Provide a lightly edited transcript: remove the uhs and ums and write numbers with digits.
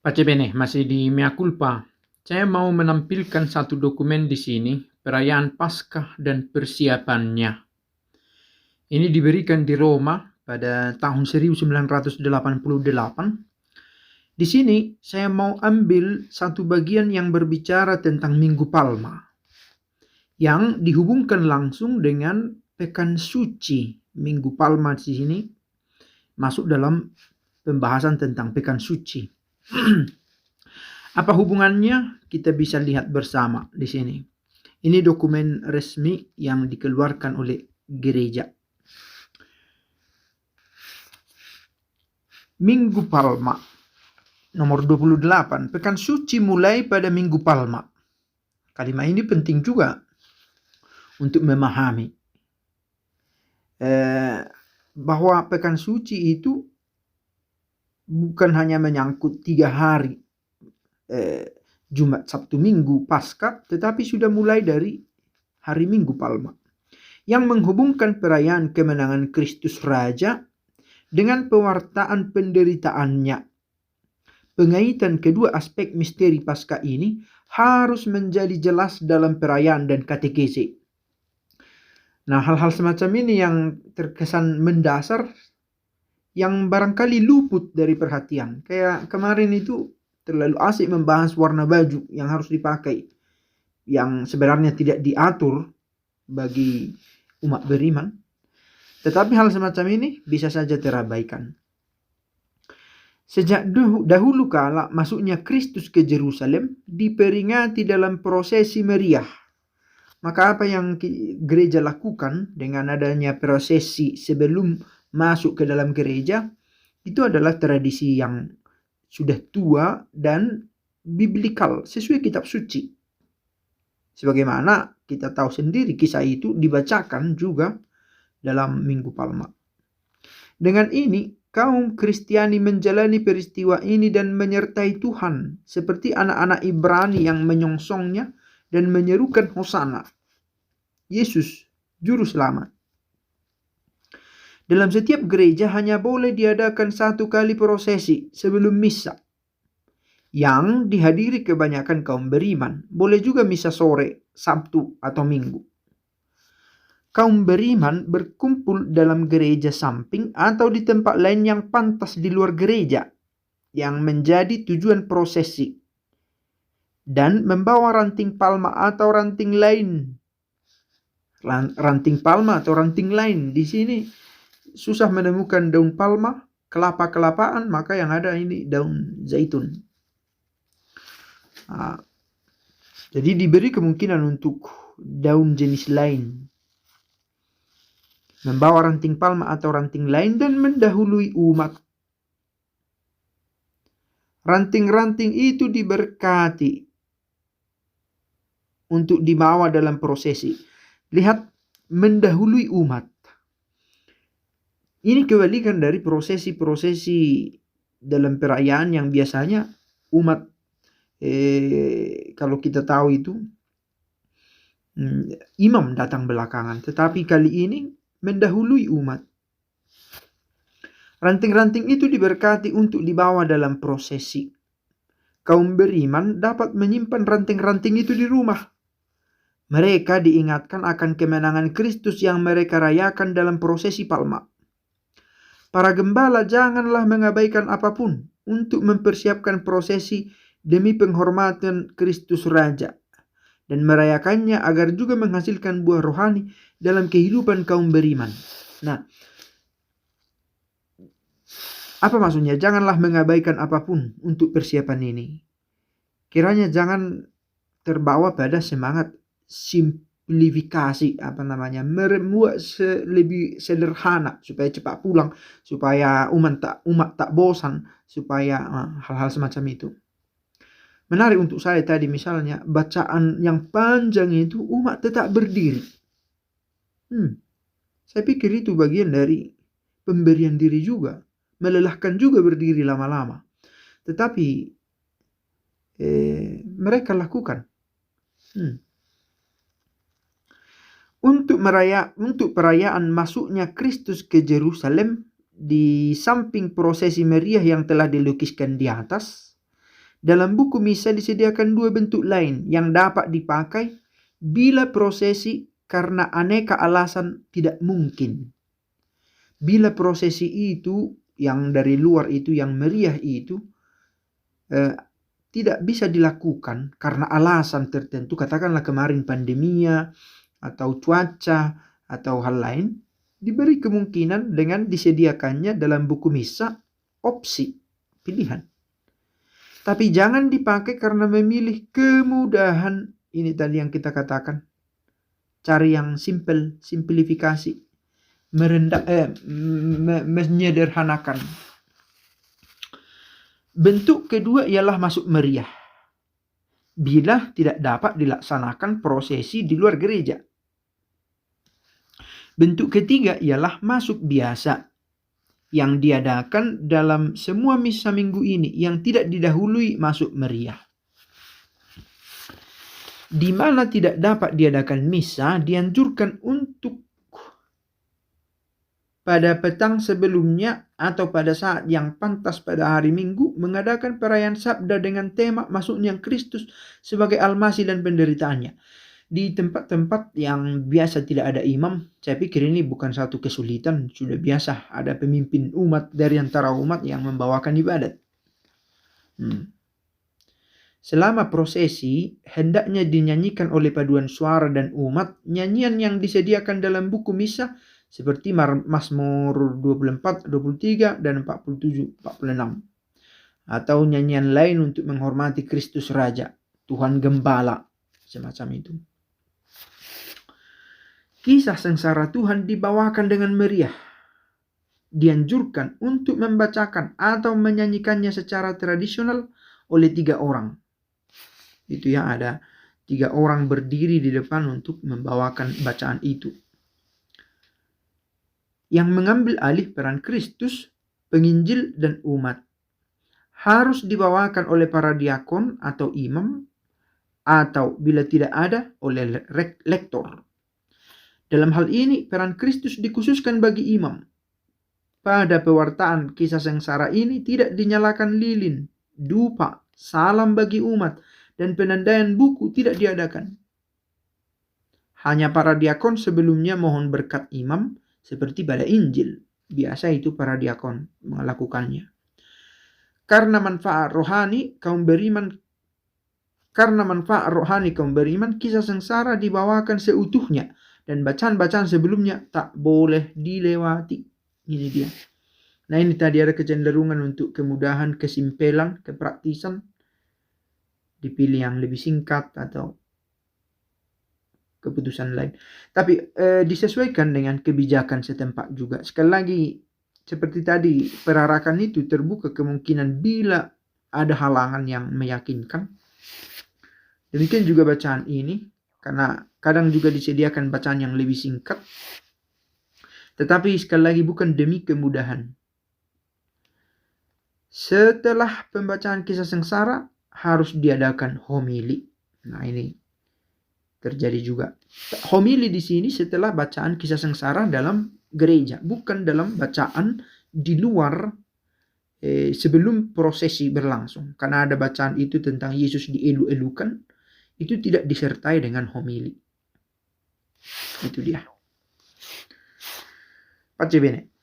Pace bene, masih di Mea Culpa. Saya mau menampilkan satu dokumen di sini, perayaan Paskah dan persiapannya. Ini diberikan di Roma pada tahun 1988. Di sini saya mau ambil satu bagian yang berbicara tentang Minggu Palma, yang dihubungkan langsung dengan Pekan Suci. Minggu Palma di sini masuk dalam pembahasan tentang Pekan Suci. Apa hubungannya? Kita bisa lihat bersama di sini. Ini dokumen resmi yang dikeluarkan oleh gereja. Minggu Palma nomor 28. Pekan Suci mulai pada Minggu Palma. Kalimat ini penting juga untuk memahami bahwa Pekan Suci itu bukan hanya menyangkut 3 hari, Jumat, Sabtu, Minggu, Paskah, tetapi sudah mulai dari hari Minggu Palma, yang menghubungkan perayaan kemenangan Kristus Raja dengan pewartaan penderitaannya. Pengaitan kedua aspek misteri Paskah ini harus menjadi jelas dalam perayaan dan katekese. Nah, hal-hal semacam ini yang terkesan mendasar, yang barangkali luput dari perhatian. Kayak kemarin itu terlalu asik membahas warna baju yang harus dipakai, yang sebenarnya tidak diatur bagi umat beriman. Tetapi hal semacam ini bisa saja terabaikan. Sejak dahulu kala masuknya Kristus ke Yerusalem diperingati dalam prosesi meriah. Maka apa yang gereja lakukan dengan adanya prosesi sebelum masuk ke dalam gereja, itu adalah tradisi yang sudah tua dan biblikal, sesuai kitab suci. Sebagaimana kita tahu sendiri, kisah itu dibacakan juga dalam Minggu Palma. Dengan ini, kaum Kristiani menjalani peristiwa ini dan menyertai Tuhan, seperti anak-anak Ibrani yang menyongsongnya dan menyerukan Hosana, Yesus, Juru Selamat. Dalam setiap gereja hanya boleh diadakan 1 kali prosesi sebelum misa, yang dihadiri kebanyakan kaum beriman. Boleh juga misa sore, Sabtu atau Minggu. Kaum beriman berkumpul dalam gereja samping atau di tempat lain yang pantas di luar gereja, yang menjadi tujuan prosesi, dan membawa ranting palma atau ranting lain. Ranting palma atau ranting lain di sini susah menemukan daun palma, kelapa-kelapaan, maka yang ada ini daun zaitun. Jadi diberi kemungkinan untuk daun jenis lain. Membawa ranting palma atau ranting lain dan mendahului umat. Ranting-ranting itu diberkati untuk dibawa dalam prosesi. Lihat, mendahului umat. Ini kebalikan dari prosesi-prosesi dalam perayaan yang biasanya umat, kalau kita tahu itu, imam datang belakangan. Tetapi kali ini mendahului umat. Ranting-ranting itu diberkati untuk dibawa dalam prosesi. Kaum beriman dapat menyimpan ranting-ranting itu di rumah. Mereka diingatkan akan kemenangan Kristus yang mereka rayakan dalam prosesi Palma. Para gembala janganlah mengabaikan apapun untuk mempersiapkan prosesi demi penghormatan Kristus Raja, dan merayakannya agar juga menghasilkan buah rohani dalam kehidupan kaum beriman. Nah, apa maksudnya? Janganlah mengabaikan apapun untuk persiapan ini. Kiranya jangan terbawa pada semangat simplifikasi, membuat lebih sederhana supaya cepat pulang, supaya umat tak bosan, supaya hal-hal semacam itu. Menarik untuk saya tadi misalnya bacaan yang panjang itu umat tetap berdiri. Saya pikir itu bagian dari pemberian diri juga. Melelahkan juga berdiri lama-lama. Tetapi mereka lakukan. Untuk perayaan masuknya Kristus ke Yerusalem, di samping prosesi meriah yang telah dilukiskan di atas, Dalam buku misa disediakan dua bentuk lain yang dapat dipakai bila prosesi karena aneka alasan tidak mungkin. Bila prosesi itu yang dari luar itu, yang meriah itu tidak bisa dilakukan karena alasan tertentu, katakanlah kemarin pandemia atau cuaca atau hal lain, diberi kemungkinan dengan disediakannya dalam buku misa opsi pilihan. Tapi jangan dipakai karena memilih kemudahan. Ini tadi yang kita katakan. Cari yang simple, simplifikasi. Menyederhanakan. Bentuk kedua ialah masuk meriah. Bila tidak dapat dilaksanakan prosesi di luar gereja. Bentuk ketiga ialah masuk biasa, yang diadakan dalam semua misa minggu ini yang tidak didahului masuk meriah. Di mana tidak dapat diadakan misa, dianjurkan untuk pada petang sebelumnya atau pada saat yang pantas pada hari Minggu mengadakan perayaan sabda dengan tema masuknya Kristus sebagai almasi dan penderitaannya. Di tempat-tempat yang biasa tidak ada imam, saya pikir ini bukan satu kesulitan, sudah biasa ada pemimpin umat dari antara umat yang membawakan ibadat. Selama prosesi, hendaknya dinyanyikan oleh paduan suara dan umat nyanyian yang disediakan dalam buku misa seperti Mazmur 24, 23, dan 47, 46. Atau nyanyian lain untuk menghormati Kristus Raja, Tuhan Gembala, semacam itu. Kisah sengsara Tuhan dibawakan dengan meriah. Dianjurkan untuk membacakan atau menyanyikannya secara tradisional oleh 3 orang. Itu ya, ada 3 orang berdiri di depan untuk membawakan bacaan itu. Yang mengambil alih peran Kristus, penginjil, dan umat. Harus dibawakan oleh para diakon atau imam, atau bila tidak ada, oleh lektor. Dalam hal ini, peran Kristus dikhususkan bagi imam. Pada pewartaan kisah sengsara ini tidak dinyalakan lilin, dupa, salam bagi umat, dan penandaian buku tidak diadakan. Hanya para diakon sebelumnya mohon berkat imam, seperti pada Injil. Biasa itu para diakon melakukannya. Karena manfaat rohani kaum beriman, kisah sengsara dibawakan seutuhnya. Dan bacaan-bacaan sebelumnya tak boleh dilewati. Ini dia. Nah, ini tadi ada kecenderungan untuk kemudahan, kesimpelan, kepraktisan. Dipilih yang lebih singkat atau keputusan lain. Tapi disesuaikan dengan kebijakan setempat juga. Sekali lagi, seperti tadi, perarakan itu terbuka kemungkinan bila ada halangan yang meyakinkan. Demikian juga bacaan ini. Karena kadang juga disediakan bacaan yang lebih singkat. Tetapi sekali lagi bukan demi kemudahan. Setelah pembacaan kisah sengsara harus diadakan homili. Nah, ini terjadi juga. Homili di sini setelah bacaan kisah sengsara dalam gereja, bukan dalam bacaan di luar sebelum prosesi berlangsung. Karena ada bacaan itu tentang Yesus dielu-elukan. Itu tidak disertai dengan homili. Itu dia. Pace bene.